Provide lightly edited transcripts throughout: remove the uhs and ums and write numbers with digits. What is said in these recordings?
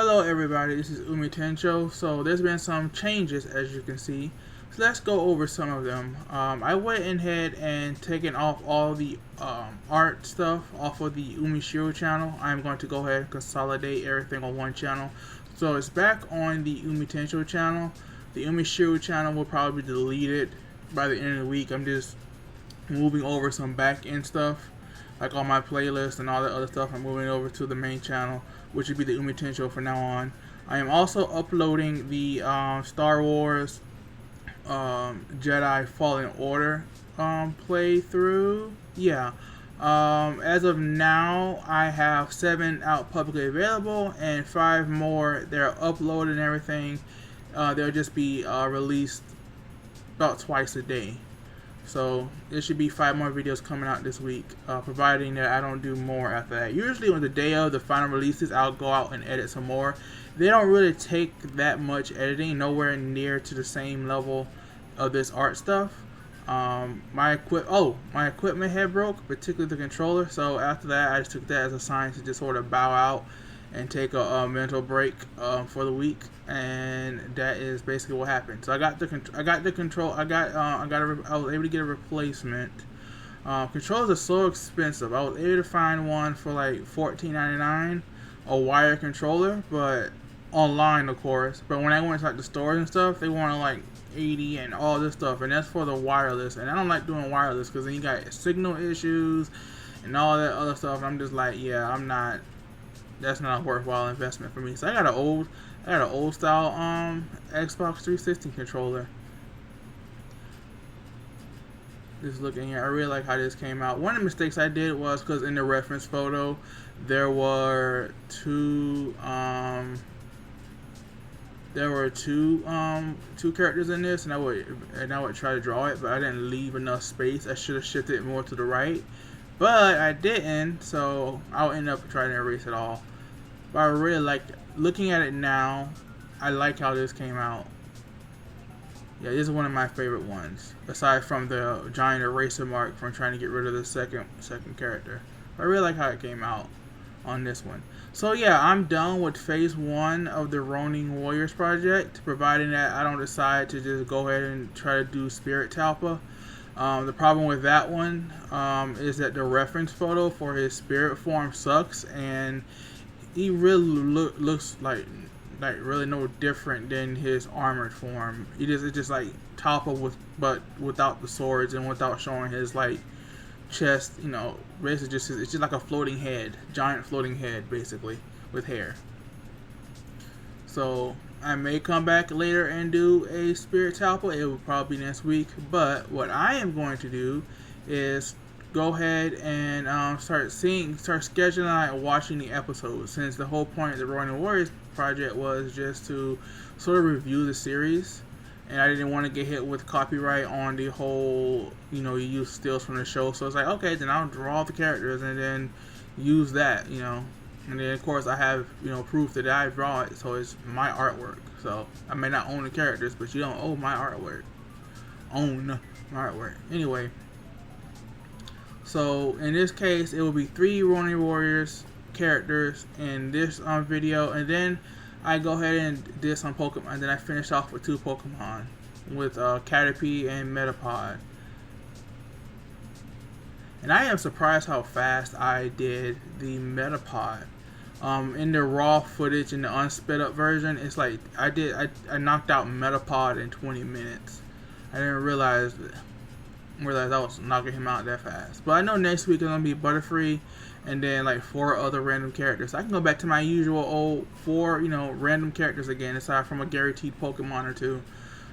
Hello everybody, this is Umitencho. So there's been some changes as you can see. So let's go over some of them. I went ahead and taken off all the art stuff off of the Umitencho channel. I'm going to go ahead and consolidate everything on one channel. So it's back on the Umitencho channel. The Umitencho channel will probably be deleted by the end of the week. I'm just moving over some back end stuff, like all my playlists and all that other stuff. I'm moving over to the main channel, which would be the Umitencho from now on. I am also uploading the Star Wars Jedi Fallen Order playthrough. Yeah. As of now, I have 7 out publicly available and 5 more. They're uploaded and everything. They'll just be released about twice a day. So there should be 5 more videos coming out this week, providing that I don't do more after that. Usually on the day of the final releases, I'll go out and edit some more. They don't really take that much editing, nowhere near to the same level of this art stuff. My equipment had broke, particularly the controller. So after that, I just took that as a sign to just sort of bow out and take a mental break for the week, and that is basically what happened. So I was able to get a replacement. Controllers are so expensive. I was able to find one for like $14.99, a wire controller, but online of course. But when I went to like the stores and stuff, they wanted like 80 and all this stuff, and that's for the wireless. And I don't like doing wireless because then you got signal issues and all that other stuff. I'm just like, yeah, that's not a worthwhile investment for me. So I got an old style Xbox 360 controller. Just looking here, I really like how this came out. One of the mistakes I did was because in the reference photo there were two characters in this, and I would try to draw it, but I didn't leave enough space. I should have shifted it more to the right, but I didn't, so I'll end up trying to erase it all. But I really liked it. Looking at it now, I like how this came out. Yeah, this is one of my favorite ones, aside from the giant eraser mark from trying to get rid of the second character. I really like how it came out on this one. So yeah, I'm done with phase 1 of the Ronin Warriors project, providing that I don't decide to just go ahead and try to do Spirit Talpa. The problem with that one is that the reference photo for his spirit form sucks, and he really looks like really no different than his armored form. It's just like Talpa but without the swords and without showing his like chest. You know, basically it's just like a floating head, giant floating head, basically with hair. So I may come back later and do a Spirit Talpa. It will probably be next week. But what I am going to do is go ahead and start scheduling and watching the episodes, since the whole point of the Ronin Warriors project was just to sort of review the series, and I didn't want to get hit with copyright on the whole, you use stills from the show. So it's like, okay, then I'll draw the characters and then use that, and then of course I have proof that I draw it, so it's my artwork. So I may not own the characters, but you don't own my artwork. Anyway. So in this case, it will be 3 Ronin Warriors characters in this video, and then I go ahead and did some Pokemon, and then I finished off with 2 Pokemon with Caterpie and Metapod. And I am surprised how fast I did the Metapod. In the raw footage, in the unsped up version, it's like I knocked out Metapod in 20 minutes. I didn't realize I was knocking him out that fast. But I know next week is going to be Butterfree, and then like 4 other random characters. I can go back to my usual old 4, random characters again, aside from a guaranteed Pokemon or 2.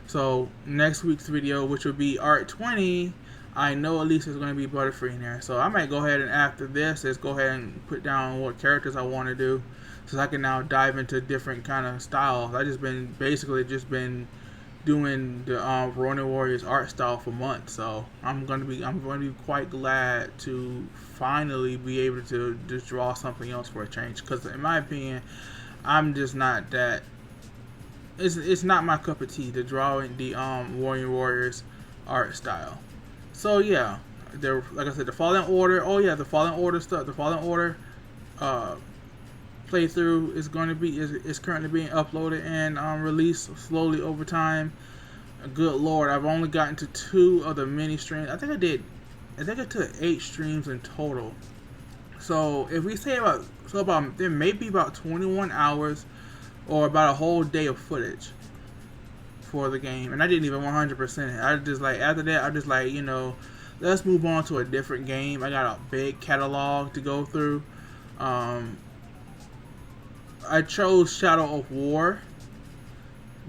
So next week's video, which will be Art 20, I know at least there's going to be Butterfree in there. So I might go ahead and after this, just go ahead and put down what characters I want to do, so I can now dive into different kind of styles. I just been doing the Ronin Warriors art style for months, so I'm going to be quite glad to finally be able to just draw something else for a change. Because in my opinion, I'm just not that. It's not my cup of tea to drawing the Ronin Warriors art style. So yeah, like I said, the Fallen Order. Oh yeah, the Fallen Order stuff. The Fallen Order playthrough is currently being uploaded and released slowly over time. Good lord, I've only gotten to 2 of the mini streams. I think I took 8 streams in total. So if we say about there may be about 21 hours or about a whole day of footage for the game, and I didn't even 100% it. I just like after that I just like, you know, let's move on to a different game. I got a big catalog to go through. I chose Shadow of War.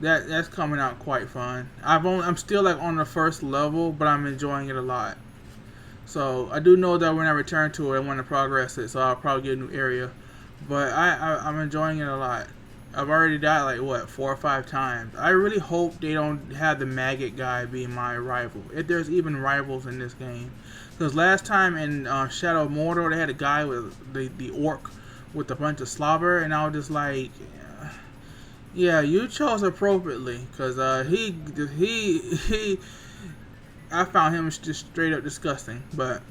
That's coming out quite fun. I'm still like on the first level, but I'm enjoying it a lot. So I do know that when I return to it, I want to progress it, so I'll probably get a new area. But I'm enjoying it a lot. I've already died like what 4 or 5 times. I really hope they don't have the maggot guy be my rival, if there's even rivals in this game. Because last time in Shadow of Mordor, they had a guy with the orc with a bunch of slobber, and I was just like, yeah, you chose appropriately, because he I found him just straight up disgusting. But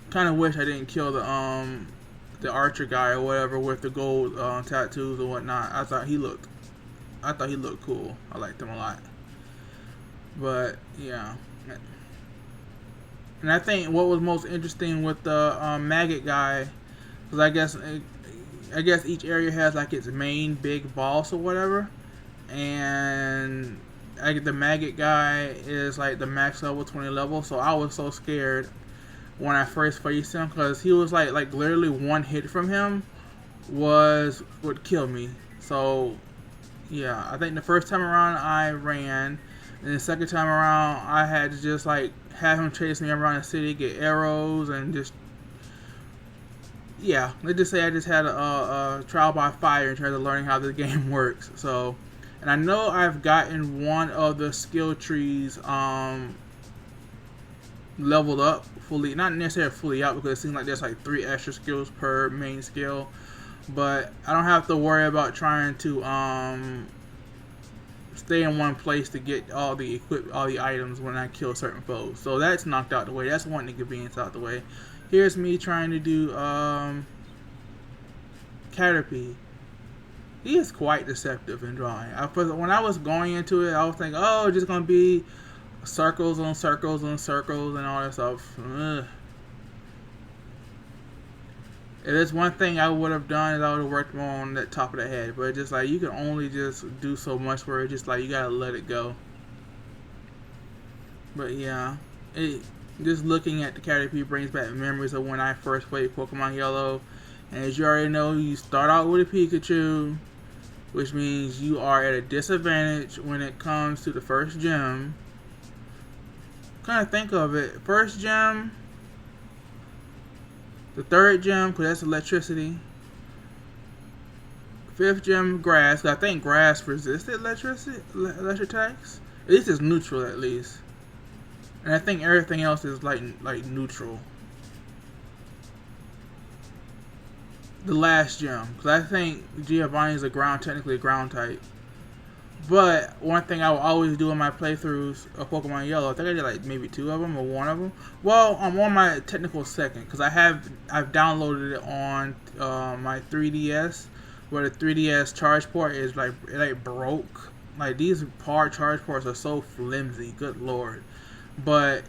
kind of wish I didn't kill the archer guy or whatever with the gold tattoos or whatnot. I thought he looked cool. I liked him a lot. But yeah, and I think what was most interesting with the maggot guy, because I guess each area has like its main big boss or whatever, and the maggot guy is like the max level 20 level. So I was so scared when I first faced him, because he was like literally one hit from him would kill me. So yeah, I think the first time around I ran, and the second time around I had to just like have him chase me around the city, get arrows, and just, yeah, let's just say I just had a trial by fire in terms of learning how the game works. So, and I know I've gotten one of the skill trees leveled up fully, not necessarily fully out, because it seems like there's like 3 extra skills per main skill, but I don't have to worry about trying to stay in one place to get all the items when I kill certain foes. So that's knocked out the way. That's one inconvenience out the way. Here's me trying to do Caterpie. He is quite deceptive in drawing. When I was going into it, I was thinking, oh, it's just gonna be circles on circles on circles and all that stuff. Ugh. If there's one thing I would have done, is I would have worked more on that top of the head. But it's just like you can only just do so much where it's just like you gotta let it go. But yeah, just looking at the Caterpie brings back memories of when I first played Pokemon Yellow. And as you already know, you start out with a Pikachu, which means you are at a disadvantage when it comes to the first gym. Kind of think of it, first gym, the third gym, because that's electricity, 5th gym, grass, because I think grass resisted electric attacks. At least it's neutral, at least. And I think everything else is like neutral. The last gym, because I think Giovanni is technically a ground type. But one thing I will always do in my playthroughs of Pokemon Yellow, I think I did like maybe 2 of them or 1 of them. Well, I'm on my technical second, because I've downloaded it on my 3DS, where the 3DS charge port is like broke. Like these charge ports are so flimsy, good lord. But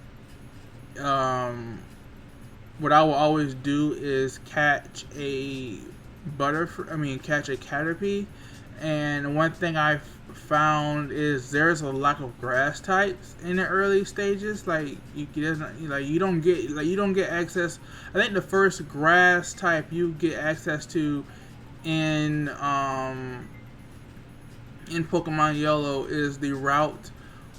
what I will always do is catch a Caterpie, and one thing I've found is there's a lack of grass types in the early stages. Like you don't get access. I think the first grass type you get access to in Pokemon Yellow is the route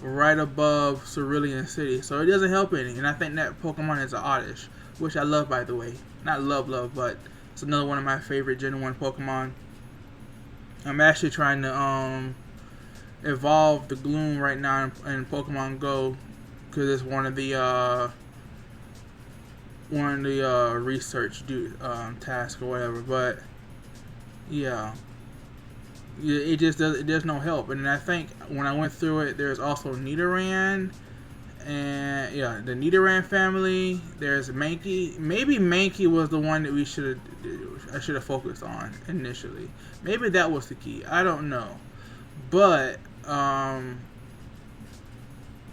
right above Cerulean City, so it doesn't help any. And I think that Pokemon is an Oddish, which I love, by the way. Not love, but it's another one of my favorite Gen 1 Pokemon. I'm actually trying to evolve the Gloom right now in Pokemon Go, because it's one of the research tasks or whatever. But yeah, it does no help. And I think when I went through it, there's also Nidoran And yeah, the Nidoran family. There's Mankey. Maybe Mankey was the one that I should have focused on initially. Maybe that was the key. I don't know. But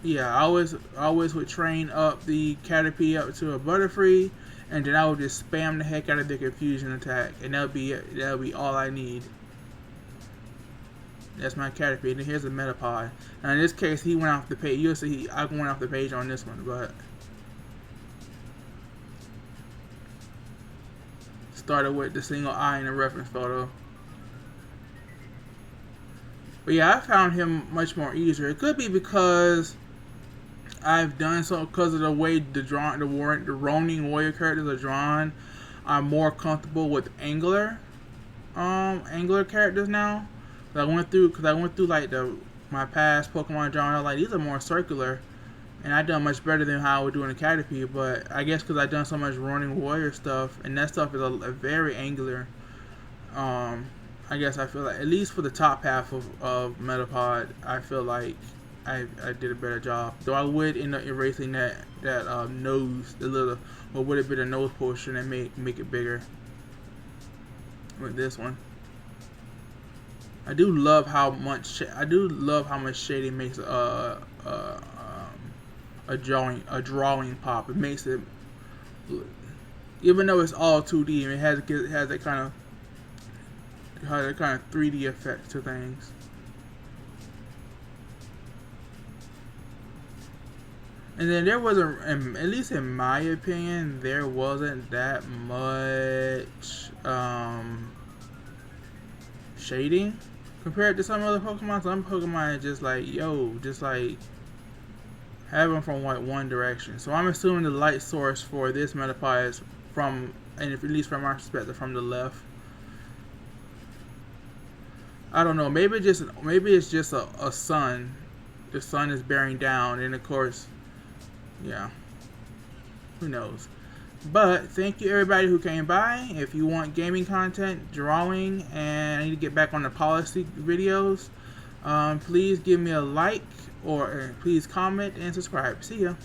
yeah, I always would train up the Caterpie up to a Butterfree, and then I would just spam the heck out of the confusion attack, and that'll be all I need. That's my Caterpie. And here's a Metapod. Now in this case, he went off the page. You'll see I went off the page on this one, but started with the single eye in the reference photo. But yeah, I found him much more easier. It could be because I've done so because of the way the Ronin Warrior characters are drawn. I'm more comfortable with angler characters now. I went through like my past Pokemon drawing. I was like, these are more circular, and I done much better than how I would do in a Caterpie. But I guess because I done so much Ronin Warrior stuff, and that stuff is a very angular. I guess I feel like at least for the top half of Metapod, I feel like I did a better job. Though I would end up erasing that nose, the little what would have been a nose portion, and make it bigger with this one. I do love how much shading makes a drawing pop. It makes it, even though it's all 2D, it has that kind of 3D effect to things. And then there wasn't, at least in my opinion, there wasn't that much shading compared to some other Pokemon. Some Pokemon just like have them from like one direction. So I'm assuming the light source for this Metapod is from, and at least from our perspective, from the left. I don't know. Maybe it's just a sun. The sun is bearing down, and of course, yeah. Who knows? But thank you everybody who came by. If you want gaming content, drawing, and I need to get back on the policy videos, please give me a like or please comment and subscribe. See ya.